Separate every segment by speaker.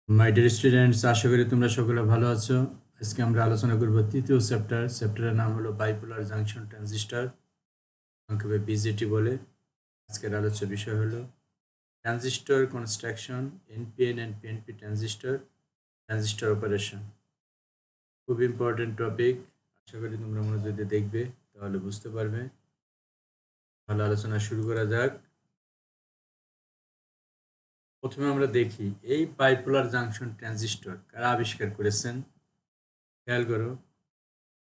Speaker 1: My dear students, আশা করি তোমরা সকলে ভালো আছো। আজকে আমরা আলোচনা করব তৃতীয় চ্যাপ্টারের নাম হলো বাইপোলার জাংশন ট্রানজিস্টর, সংক্ষেপে বিজেটি বলে। আজকের আলোচ্য বিষয় হলো transistor construction, NPN and PNP transistor operation. খুব ইম্পর্টেন্ট টপিক, আশা করি তোমরা মনোযোগ দিয়ে দেখবে, তাহলে বুঝতে পারবে। ভালো আলোচনা শুরু করা যাক। প্রথমে আমরা দেখি এই বাইপোলার জাংশন ট্রানজিস্টর কারা আবিষ্কার করেছেন। খেয়াল করো,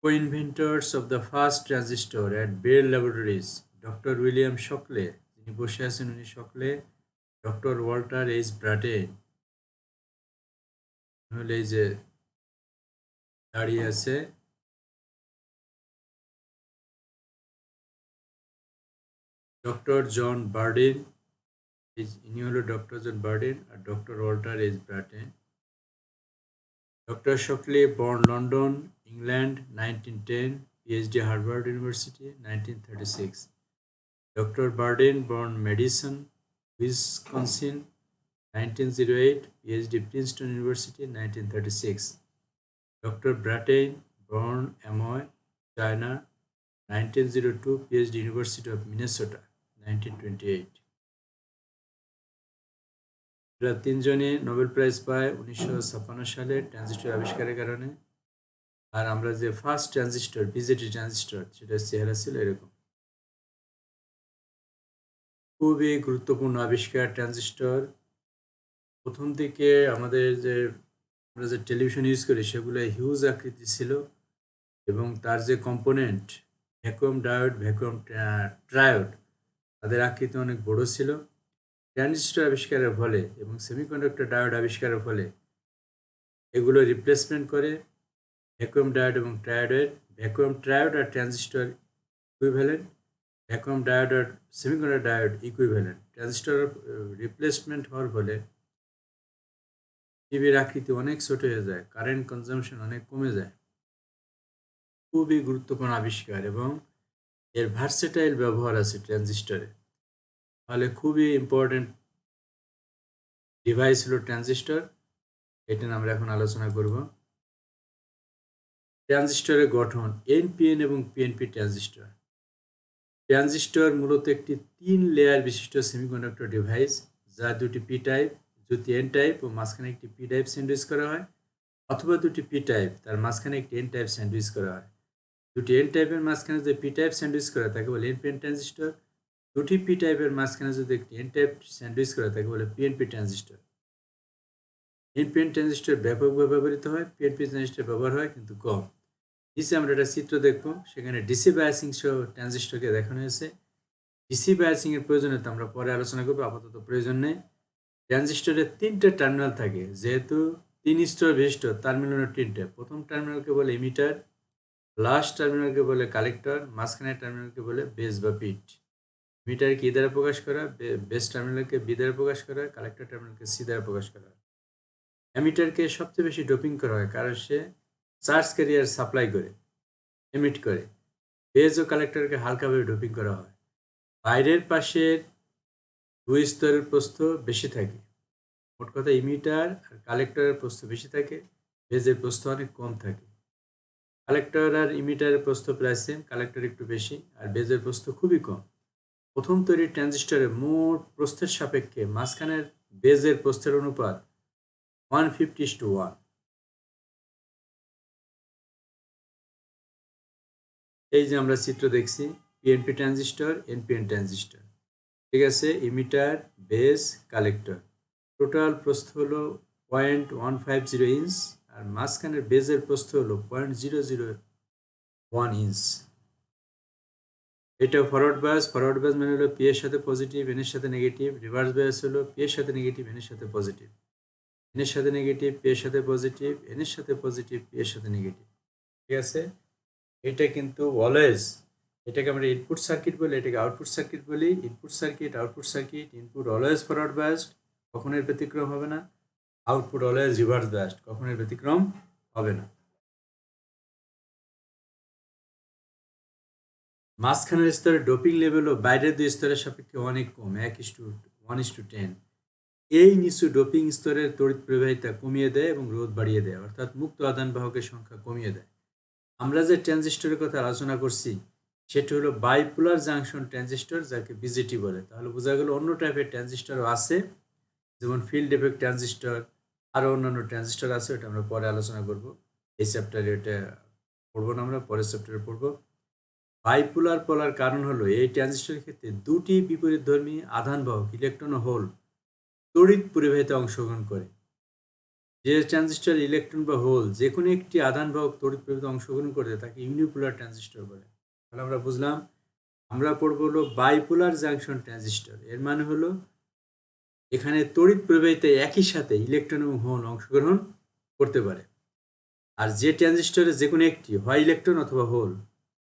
Speaker 1: co-inventors of the first transistor at Bell Laboratories, doctor William শকলে, যিনি বসে আছেন উনি শকলে, ডক্টর ওয়াল্টার এইচ ব্রাটেন হলে এই যে দাঁড়িয়ে আছে, ডক্টর জন বার্ডিন, ইনি হলো ডক্টর জন বার্ডিন আর doctor Walter H Brattain. Doctor Shockley born London, England 1910, PhD Harvard University 1936. Dr. Bardeen born Madison, Wisconsin 1908, PhD Princeton University 1936. Dr. Brattain born Amoy, China 1902, PhD University of Minnesota 1928. এরা তিনজনই Nobel prize পায় 1956 সালে transistor আবিষ্কারের কারণে। আর আমরা যে first transistor BJD transistor, সেটা চেহারা ছিল এরকম। খুবই গুরুত্বপূর্ণ আবিষ্কার ট্রানজিস্টর। প্রথম দিকে আমাদের যে আমরা যে টেলিভিশন ইউজ করি সেগুলো হিউজ আকৃতি ছিল এবং তার যে component vacuum diode, vacuum triode, তাদের আকৃতি অনেক বড় ছিল। ট্রানজিস্টর আবিষ্কারের ফলে এবং সেমিকন্ডাক্টর ডায়োড আবিষ্কারের ফলে এগুলো রিপ্লেসমেন্ট করে ভ্যাকুয়াম ডায়োড এবং ট্রায়োডের। ভ্যাকুয়াম ট্রায়োড আর ট্রানজিস্টর ইকুইভ্যালেন্ট, ভ্যাকুয়াম ডায়োড আর semiconductor diode equivalent. Transistor replacement হওয়ার ফলে টিভির আকৃতি অনেক ছোট হয়ে যায়, কারেন্ট কনজামশন অনেক কমে যায়। খুবই গুরুত্বপূর্ণ আবিষ্কার এবং এর ভার্সেটাইল ব্যবহার আছে ট্রানজিস্টরে। তাহলে খুবই ইম্পর্টেন্ট ডিভাইস হলো ট্রানজিস্টর, এটা নিয়ে আমরা এখন আলোচনা করব। ট্রানজিস্টরের গঠন, এনপিএন এবং পিএনপি ট্রানজিস্টর। ট্রানজিস্টর মূলত একটি 3 লেয়ার বিশিষ্ট সেমিকন্ডাক্টর ডিভাইস, যা দুটি পি টাইপ, দুটি এন টাইপ ও মাঝখানে একটি পি টাইপ স্যান্ডউইচ করা হয়, অথবা দুটি পি টাইপ তার মাঝখানে একটি এন টাইপ স্যান্ডউইচ করা হয়। দুটি এন টাইপের মাঝখানে যে পি টাইপ স্যান্ডউইচ করে তাকে বলে এনপিএন ট্রানজিস্টর। দুটি পি টাইপের মাঝখানে যদি একটি এন টাইপ স্যান্ডউইচ করে তাকে বলে পিএনপি ট্রানজিস্টর। এনপিএন ট্রানজিস্টর ব্যাপকভাবে ব্যবহৃত হয়, পিএনপি ট্রানজিস্টর ব্যবহার হয় কিন্তু কম। নিচে আমরা একটা চিত্র দেখবো, সেখানে ডিসি বায়াসিং সহ ট্রানজিস্টরকে দেখানো হয়েছে। ডিসি বায়াসিং এর প্রয়োজনীয়তা আমরা পরে আলোচনা করবো, আপাতত প্রয়োজন নেই। ট্রানজিস্টরের 3টে টার্মিনাল থাকে, যেহেতু 3 স্তর বিশিষ্ট, টার্মিনাল 3টে। প্রথম টার্মিনালকে বলে ইমিটার, লাস্ট টার্মিনালকে বলে কালেক্টর, মাঝখানের টার্মিনালকে বলে বেস বা পিট। ইমিটার কি দ্বারা প্রকাশ করা, বেস টার্মিনালকে বি দ্বারা প্রকাশ করা, কালেক্টর টার্মিনালকে সি দ্বারা প্রকাশ করা। এমিটারকে সবচেয়ে বেশি ডোপিং করা হয় কারণ সে চার্জ ক্যারিয়ার সাপ্লাই করে, এমিট করে। বেস ও কালেক্টরকে হালকাভাবে ডোপিং করা হয়। বাইরের পাশের 2 স্তরের প্রস্থ বেশি থাকে। মোট কথা ইমিটার আর কালেক্টরের প্রস্থ বেশি থাকে, বেজের প্রস্থ অনেক কম থাকে। কালেক্টর আর ইমিটারের প্রস্থ প্রায় সেম, কালেক্টর একটু বেশি আর বেজের প্রস্থ খুবই কম। প্রথম তৈরি ট্রানজিস্টরের মোট প্রস্থের সাপেক্ষে মাঝখানের বেজের প্রস্থের অনুপাত 150:1। এই যে আমরা চিত্র দেখছি, পিএনপি ট্রানজিস্টর, এনপিএন ট্রানজিস্টর, ঠিক আছে। ইমিটার, বেজ, কালেক্টর, টোটাল প্রস্থ হলো 0.150 ইঞ্চ আর মাঝখানের বেজের প্রস্থ হলো 0.001 ইঞ্চ। এটা ফরওয়ার্ড বায়াস মানে হলো পি এর সাথে পজিটিভ, এন এর সাথে নেগেটিভ। রিভার্স বায়াস হলো পি এর সাথে নেগেটিভ, এন এর সাথে পজিটিভ, এন এর সাথে নেগেটিভ, পি এর সাথে পজিটিভ, এন এর সাথে পজিটিভ, পি এর সাথে নেগেটিভ, ঠিক আছে। এটা কিন্তু অলওয়েজ, এটাকে আমরা ইনপুট সার্কিট বলি, এটাকে আউটপুট সার্কিট বলি। Input circuit, output circuit. Input always forward biased, কখনো এর ব্যতিক্রম হবে না। আউটপুট অলওয়েজ রিভার্স বায়াসড, কখনো এর ব্যতিক্রম হবে না। মাঝখানের স্তরে ডোপিং লেভেলও বাইরের 2 স্তরের সাপেক্ষে অনেক কম, 1:1:10। এই নিচু ডোপিং স্তরের তড়িৎ প্রবাহিতা কমিয়ে দেয় এবং রোধ বাড়িয়ে দেয়, অর্থাৎ মুক্ত আধান বাহকের সংখ্যা কমিয়ে দেয়। আমরা যে ট্রানজিস্টরের কথা আলোচনা করছি সেটি হলো বাইপোলার জাংশন ট্রানজিস্টর, যাকে বিজেটি বলে। তাহলে বোঝা গেল অন্য টাইপের ট্রানজিস্টরও আছে, যেমন ফিল্ড এফেক্ট ট্রানজিস্টর, আরও অন্যান্য ট্রানজিস্টর আছে, ওটা আমরা পরে আলোচনা করব। এই চ্যাপ্টারে এটা পড়বো না, আমরা পরের চ্যাপ্টারে পড়বো। বাইপোলার বলার কারণ হলো এই ট্রানজিস্টরের ক্ষেত্রে দুটি বিপরীতধর্মী আধান বাহক ইলেকট্রন ও হোল তড়িৎ পরিবাহিতে অংশগ্রহণ করে। যে ট্রানজিস্টর ইলেকট্রন বা হোল যে কোনো একটি আধান বাহক তড়িৎ প্রবাহিতে অংশগ্রহণ করে তাকে ইউনিপোলার ট্রানজিস্টর বলে। তাহলে আমরা বুঝলাম, আমরা পড়বো হলো বাইপোলার জাংশন ট্রানজিস্টর। এর মানে হলো এখানে তড়িৎ প্রবাহিতে একই সাথে ইলেকট্রন এবং হোল অংশগ্রহণ করতে পারে। আর যে ট্রানজিস্টরে যে কোনো একটি হয় ইলেকট্রন অথবা হোল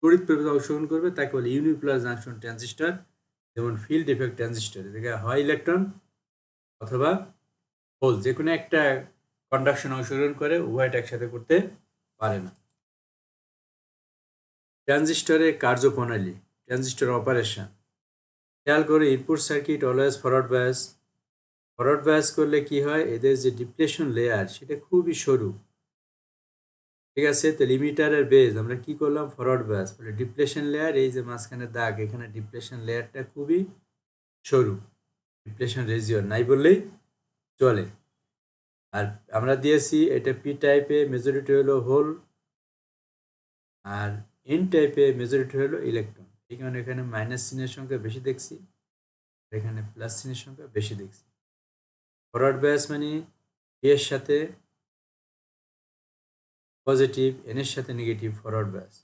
Speaker 1: তড়িৎ প্রবাহিতে অংশগ্রহণ করবে তাকে বলে ইউনিপোলার জাংশন ট্রানজিস্টর। যেমন ফিল্ড এফেক্ট ট্রানজিস্টর, এদিকে হয় ইলেকট্রন অথবা হোল যে কোনো একটা কন্ডাকশন অংশগ্রহণ করে, উভয়টা একসাথে করতে পারে না। ট্রানজিস্টরের কার্যপ্রণালী, ট্রানজিস্টর অপারেশন। খেয়াল করে input circuit always forward bias. Forward bias করলে কি হয়, এদের যে ডিপ্লেশন লেয়ার সেটা খুবই সরু, ঠিক আছে। তো লিমিটারের বেজ আমরা কি করলাম, ফরওয়ার্ড বায়াস, বলে ডিপ্লেশন লেয়ার, এই যে মাঝখানে দাগ, এখানে ডিপ্লেশন লেয়ারটা খুবই সরু, ডিপ্লেশন রেজিয়ন নাই বললেই চলে। আর আমরা দিয়েছি এটা পি টাইপে মেজরিটি হলো হোল, আর এন টাইপে মেজরিটি হলো ইলেকট্রন। এই কারণে এখানে মাইনাস চিহ্নের সংখ্যা বেশি দেখছি, এখানে প্লাস চিহ্নের সংখ্যা বেশি দেখছি। ফরওয়ার্ড বায়াস মানে পি এর সাথে পজিটিভ, এন এর সাথে নেগেটিভ ফরওয়ার্ড বায়াস,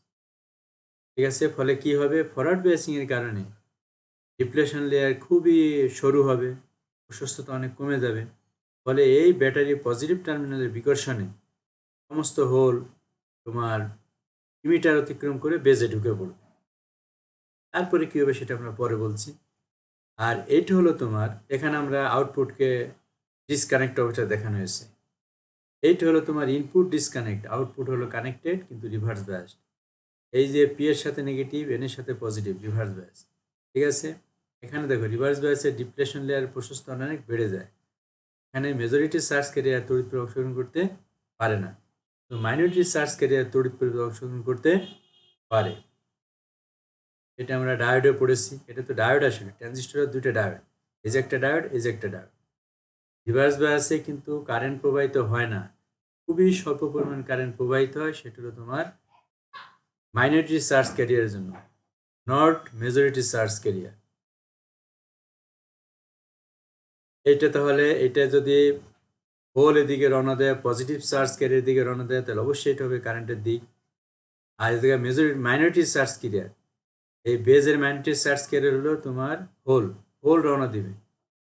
Speaker 1: ঠিক আছে। ফলে কি হবে, ফরওয়ার্ড বায়াসিং এর কারণে ডিপ্লেশন লেয়ার খুবই সরু হবে, প্রশস্ততা অনেক কমে যাবে। ফলে এই ব্যাটারি পজিটিভ টার্মিনালের বিকর্ষণে সমস্ত হোল তোমার ইমিটার অতিক্রম করে বেজে ঢুকে পড়বে। তারপরে কী হবে সেটা আমরা পরে বলছি। আর এইটা হলো তোমার, এখানে আমরা আউটপুটকে ডিসকানেক্ট অবস্থা দেখানো হয়েছে। এইটা হলো তোমার ইনপুট ডিসকানেক্ট, আউটপুট হলো কানেক্টেড কিন্তু রিভার্স বায়াসড। এই যে পি এর সাথে নেগেটিভ, এন এর সাথে পজিটিভ, রিভার্স বায়াস, ঠিক আছে। এখানে দেখো রিভার্স বায়াসের ডিপ্লেশন লেয়ার প্রশস্ত অনেক বেড়ে যায়। এখানে মেজরিটি চার্জ ক্যারিয়ার তড়িৎ প্রবাহ অংশগ্রহণ করতে পারে না, তো মাইনরিটি চার্জ ক্যারিয়ার তড়িৎ প্রবাহ অংশগ্রহণ করতে পারে। এটা আমরা ডায়োডে পড়েছি, এটা তো ডায়োড আসলে, ট্রানজিস্টরের দুটো ডায়োড, এই যে একটা ডায়োড, এই যে একটা ডায়োড। রিভার্স বায়াসে কিন্তু কারেন্ট প্রবাহিত হয় না, খুবই স্বল্প পরিমাণ কারেন্ট প্রবাহিত হয়, সেটা হলো তোমার মাইনরিটি চার্জ ক্যারিয়ারের জন্য, নট মেজরিটি চার্জ ক্যারিয়ার। এইটা তাহলে এটা যদি হোল এদিকে রওনা দেয়, পজিটিভ চার্জ ক্যারিয়ার দিকে রওনা দেয়, তাহলে অবশ্যই এটা হবে কারেন্টের দিক। আর এদিকে মাইনরিটি চার্জ ক্যারিয়ার, এই বেজের মাইনরিটি চার্জ ক্যারিয়ার হলো তোমার হোল, হোল রওনা দিবে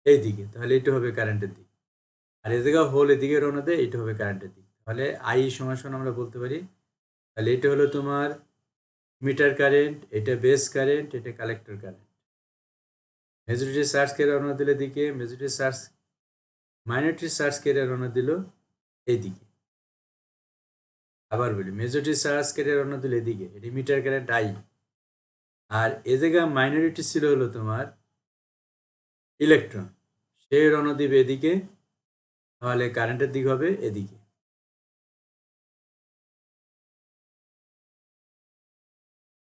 Speaker 1: এই দিকে, তাহলে এটা হবে কারেন্টের দিক। আর এদিকে হোল এদিকে রওনা দেয়, এটা হবে কারেন্টের দিক। তাহলে আই সমান আমরা বলতে পারি, তাহলে এটা হলো তোমার মিটার কারেন্ট, এটা বেস কারেন্ট, এটা collector current. Majority charge career রওনা দিলে দিকে, majority charge minority charge career রওনা দিল এইদিকে। আবার বলি, মেজরিটি চার্জ ক্যারিয়ার রওনা দিল এদিকে, এটি মিটার কারেন্ট আই। আর এ জায়গা মাইনরিটি ছিল হলো তোমার ইলেকট্রন, সে রওনা দিবে এদিকে, তাহলে কারেন্টের দিক হবে এদিকে।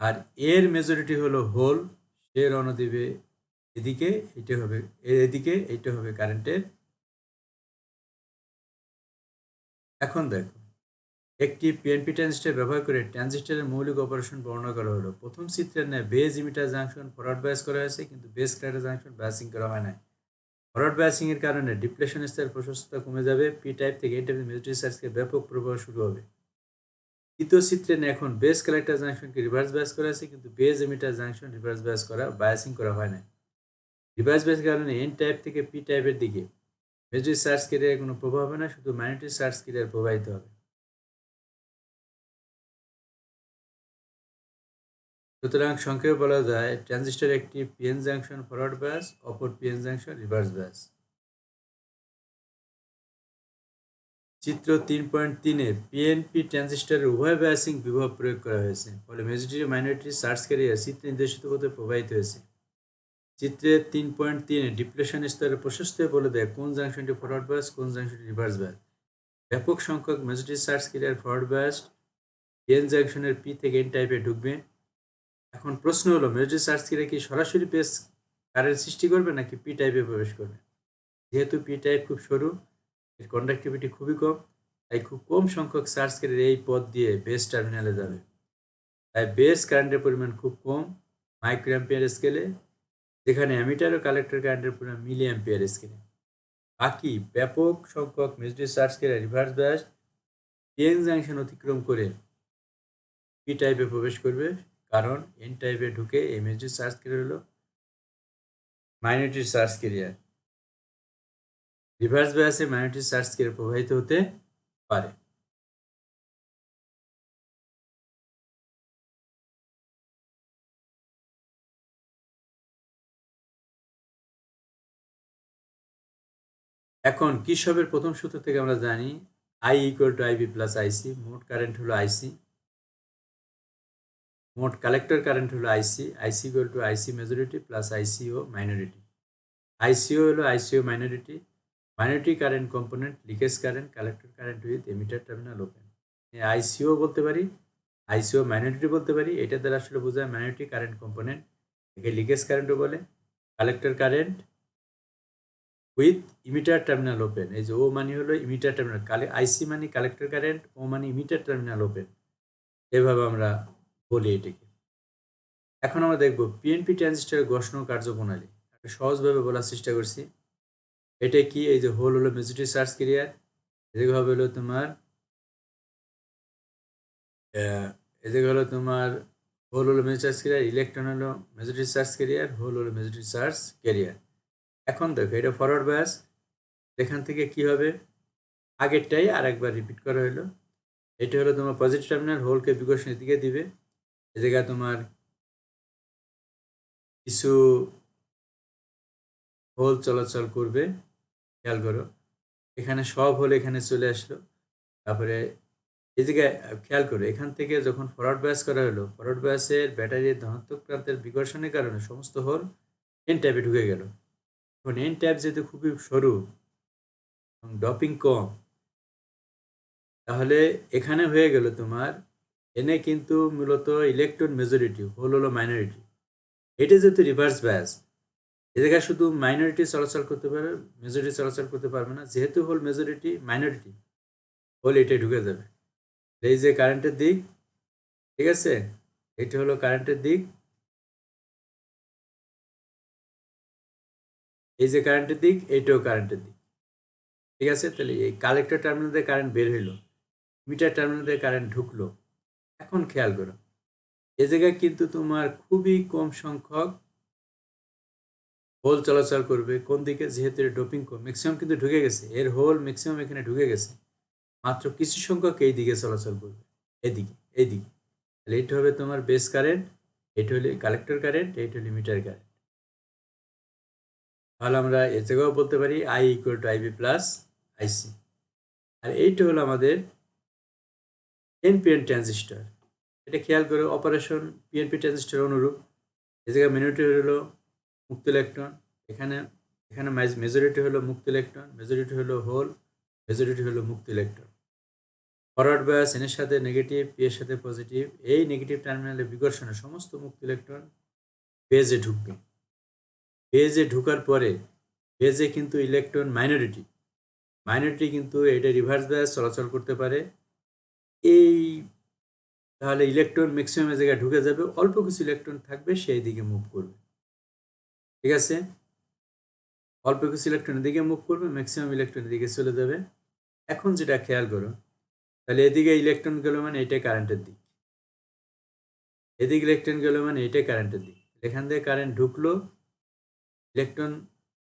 Speaker 1: আর এর মেজরিটি হলো হোল, সে রওনা দিবে এদিকে, এটা হবে এদিকে, এইটা হবে কারেন্টের। এখন দেখো, একটি পিএনপি ট্রানজিস্টর ব্যবহার করে ট্রানজিস্টরের মৌলিক অপারেশন বর্ণনা করা হলো। প্রথম চিত্রের ন্যায় base emitter junction forward bias করা হয়েছে, কিন্তু বেজ কালেক্টর জাংশন বায়াসিং করা হয় না। ফরওয়ার্ড বায়াসিং এর কারণে ডিপ্লেশন স্তরের প্রশস্ততা কমে যাবে, পি টাইপ থেকে এন টাইপের মেজরিটি চার্জকে ব্যাপক প্রবাহ শুরু হবে। দ্বিতীয় চিত্রে এখন বেজ কালেক্টর জাংশনকে রিভার্স বায়াস করা হয়েছে, কিন্তু base emitter junction reverse biasing করা হয় না। রিভার্স বায়াসের কারণে এন টাইপ থেকে পি টাইপের দিকে মেজরিটি চার্জ ক্যারিয়ার কোনো প্রভাব হবে না, শুধু মাইনরিটি চার্জ ক্যারিয়ার প্রবাহিত হবে। সুতরাং সংক্ষেপে বলা যায়, ট্রানজিস্টর একটি পিএন জাংশন ফরওয়ার্ড বায়াস, অপর পিএন জাংশন রিভার্স বায়াস। চিত্র 3.3-এ পিএনপি ট্রানজিস্টরের উভয় বায়াসিং বিভব প্রয়োগ করা হয়েছে, ফলে মেজরিটি মাইনরিটি চার্জ ক্যারিয়ার চিত্র নির্দেশিত পথে প্রবাহিত হয়েছে। চিত্রে 3.3 ডিপ্লেশন স্তরের প্রশস্ত বলে দেয় কোন জাংশনটি ফরওয়ার্ড বায়াস, কোন জাংশনটি রিভার্স বায়াস। ব্যাপক সংখ্যক majority charge carrier forward bias N জাংশনের পি থেকে এন টাইপে ঢুকবে। এখন প্রশ্ন হলো মেজরিটি চার্জ ক্যারিয়ার কি সরাসরি বেস কারেন্ট সৃষ্টি করবে নাকি পি টাইপে প্রবেশ করবে। যেহেতু পি টাইপ খুব সরু, এর কন্ডাক্টিভিটি খুবই কম, তাই খুব কম সংখ্যক চার্জ ক্যারিয়ার এই পথ দিয়ে বেস টার্মিনালে যাবে। তাই বেস কারেন্টের পরিমাণ খুব কম মাইক্রো অ্যাম্পিয়ার স্কেলে, যেখানে অ্যামিটার ও কালেক্টর কারেন্টের পরিমাণ মিলি অ্যাম্পিয়ার স্কেলে। বাকি ব্যাপক সংখ্যক majority charge carrier reverse bias N junction অতিক্রম করে পি টাইপে প্রবেশ করবে, কারণ এন টাইপে ঢুকে এই মেজরিটি চার্জ ক্যারিয়ার হলো মাইনরিটি চার্জ ক্যারিয়ার। রিভার্স বায়াসে মাইনরিটি চার্জ ক্যারিয়ার প্রবাহিত হতে পারে। এখন কির্শফের প্রথম সূত্র থেকে আমরা জানি I equal to IB plus IC. মোট কারেন্ট হলো আইসি, মোট কালেক্টর কারেন্ট হলো IC. IC equal to IC majority plus ICO minority. ICO হলো ICO minority. Minority current component leakage current, collector current with emitter terminal open. ICO বলতে পারি, আইসিও minority বলতে পারি। এটা দ্বারা আসলে বোঝায় মাইনরিটি কারেন্ট কম্পোনেন্ট, একে লিকেজ কারেন্টও বলে। Collector current with emitter terminal open. এই যে ও মানে হলো ইমিটার টার্মিনাল, আইসি মানে কালেক্টর কারেন্ট, ও মানে ইমিটার টার্মিনাল ওপেন। এভাবে আমরা বলি এটাকে। এখন আমরা দেখব পিএনপি ট্রানজিস্টরের ঘোষণ কার্যপ্রণালী। একটা সহজভাবে বলার চেষ্টা করছি। এটা কি, এই যে হোল হলো মেজরিটি চার্জ ক্যারিয়ার, এদিকে হবে হলো তোমার এদিকে হলো তোমার হোল হলো মেজরিটি চার্জ ক্যারিয়ার, ইলেকট্রন হলো মেজরিটি চার্জ ক্যারিয়ার, হোল হলো মেজরিটি চার্জ ক্যারিয়ার। এখন দেখো এটা ফরওয়ার্ড বায়াস, এখান থেকে কি হবে আগেরটাই আর একবার রিপিট করা হলো। এটা হলো তোমার পজিটিভ টার্মিনাল, হোলকে বিকর্ষণের দিকে দিবে। এ জায়গায় তোমার কিছু হোল চলাচল করবে, খেয়াল করো এখানে সব হোল এখানে চলে আসলো। তারপরে এই জায়গায় খেয়াল করো এখান থেকে যখন ফরওয়ার্ড বায়াস করা হলো, ফরওয়ার্ড বায়াসের ব্যাটারির ধনাত্মক প্রান্তের বিকর্ষণের কারণে সমস্ত হোল এন টাইপে ঢুকে গেল। এখন এন টাইপ যেহেতু খুবই সরু এবং ডপিং কম, তাহলে এখানে হয়ে গেল তোমার এনে কিন্তু মূলত ইলেকট্রন মেজরিটি, হোল হলো মাইনরিটি। এটা যেহেতু রিভার্স বায়াস, এ জায়গায় শুধু মাইনরিটি চলাচল করতে পারবে, মেজরিটি চলাচল করতে পারবে না। যেহেতু হোল মেজরিটি মাইনরিটি, হোল এটাই ঢুকে যাবে। এই যে কারেন্টের দিক, ঠিক আছে, এটা হলো কারেন্টের দিক। এই যে কারেন্টের দিক, এইটাও কারেন্টের দিক, ঠিক আছে। তাহলে এই কালেক্টর টার্মিনাল দিয়ে কারেন্ট বের হইলো, মিটার টার্মিনাল দিয়ে কারেন্ট ঢুকলো। এখন খেয়াল করো এ জায়গায় কিন্তু তোমার খুবই কম সংখ্যক হোল চলাচল করবে। কোন দিকে, যেহেতু এর ডোপিং কম, ম্যাক্সিমাম কিন্তু ঢুকে গেছে, এর হোল ম্যাক্সিমাম এখানে ঢুকে গেছে। মাত্র কিছু সংখ্যক এই দিকে চলাচল করবে, এদিকে এইদিকে। তাহলে এটা হবে তোমার বেস কারেন্ট, এটা হলে কালেক্টর কারেন্ট, এটা হলে মিটার কারেন্ট। তাহলে আমরা এ জায়গাও বলতে পারি I equal to IB plus IC. আর এইটা হলো আমাদের এনপিএন ট্রানজিস্টর। এটা খেয়াল করে অপারেশন পিএনপি ট্রানজিস্টর অনুরূপ। এই জায়গায় মিনিটি হলো মুক্ত ইলেকট্রন, এখানে এখানে মেজরিটি হলো মুক্ত ইলেকট্রন, মেজরিটি হলো হোল, মেজরিটি হলো মুক্ত ইলেকট্রন। ফরওয়ার্ড বায়াস এন এর সাথে নেগেটিভ, পি এর সাথে পজিটিভ। এই নেগেটিভ টার্মিনালে বিকর্ষণে সমস্ত মুক্ত ইলেকট্রন বেজে ঢুকবে। বেজে ঢুকার পরে বেজে কিন্তু ইলেকট্রন মাইনরিটি, মাইনরিটি কিন্তু এটা রিভার্স বায়াস চলাচল করতে পারে। এই তাহলে ইলেকট্রন ম্যাক্সিমাম জায়গায় ঢুকে যাবে, অল্প কিছু ইলেকট্রন থাকবে সেই দিকে মুভ করবে, ঠিক আছে। অল্প কিছু ইলেকট্রনের দিকে মুভ করবে, ম্যাক্সিমাম ইলেকট্রনের দিকে চলে যাবে। এখন যেটা খেয়াল করো, তাহলে এদিকে ইলেকট্রন গেল মানে এটাই কারেন্টের দিক, এদিকে ইলেকট্রন গেল মানে এটাই কারেন্টের দিক। এখান থেকে কারেন্ট ঢুকলো, ইলেকট্রন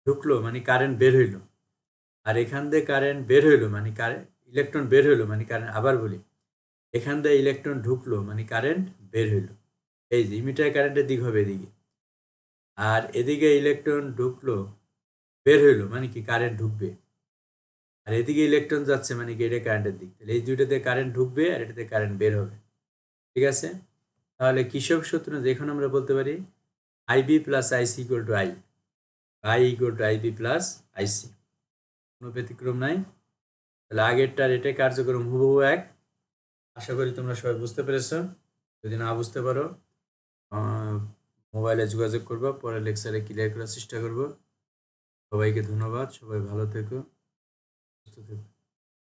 Speaker 1: ঢুকলো মানে কারেন্ট বের হইলো, আর এখান থেকে কারেন্ট বের হইলো মানে ইলেকট্রন বের হইলো মানে কারেন্ট, আবার বলি এখান থেকে ইলেকট্রন ঢুকলো মানে কারেন্ট বের হইলো। এই যে ইমিটার কারেন্টের দিক হবে এদিকে, আর এদিকে ইলেকট্রন ঢুকলো বের হইলো মানে কি কারেন্ট ঢুকবে, আর এদিকে ইলেকট্রন যাচ্ছে মানে কি এটা কারেন্টের দিক। তাহলে এই দুইটাতে কারেন্ট ঢুকবে আর এটাতে কারেন্ট বের হবে, ঠিক আছে। তাহলে কির্শফ সূত্র এখন আমরা বলতে পারি IB plus IC equal to I equal to IB plus IC, কোনো ব্যতিক্রম নাই। তাহলে আগেরটার এটাই কার্যক্রম হুবহু এক। আশা করি তোমরা সবাই বুঝতে পেরেছ। যদি না বুঝতে পারো মোবাইলে যোগাযোগ করবো, পরে লেকচারে ক্লিয়ার করার চেষ্টা করব। সবাইকে ধন্যবাদ, সবাই ভালো থেকো, সুস্থ থেকো।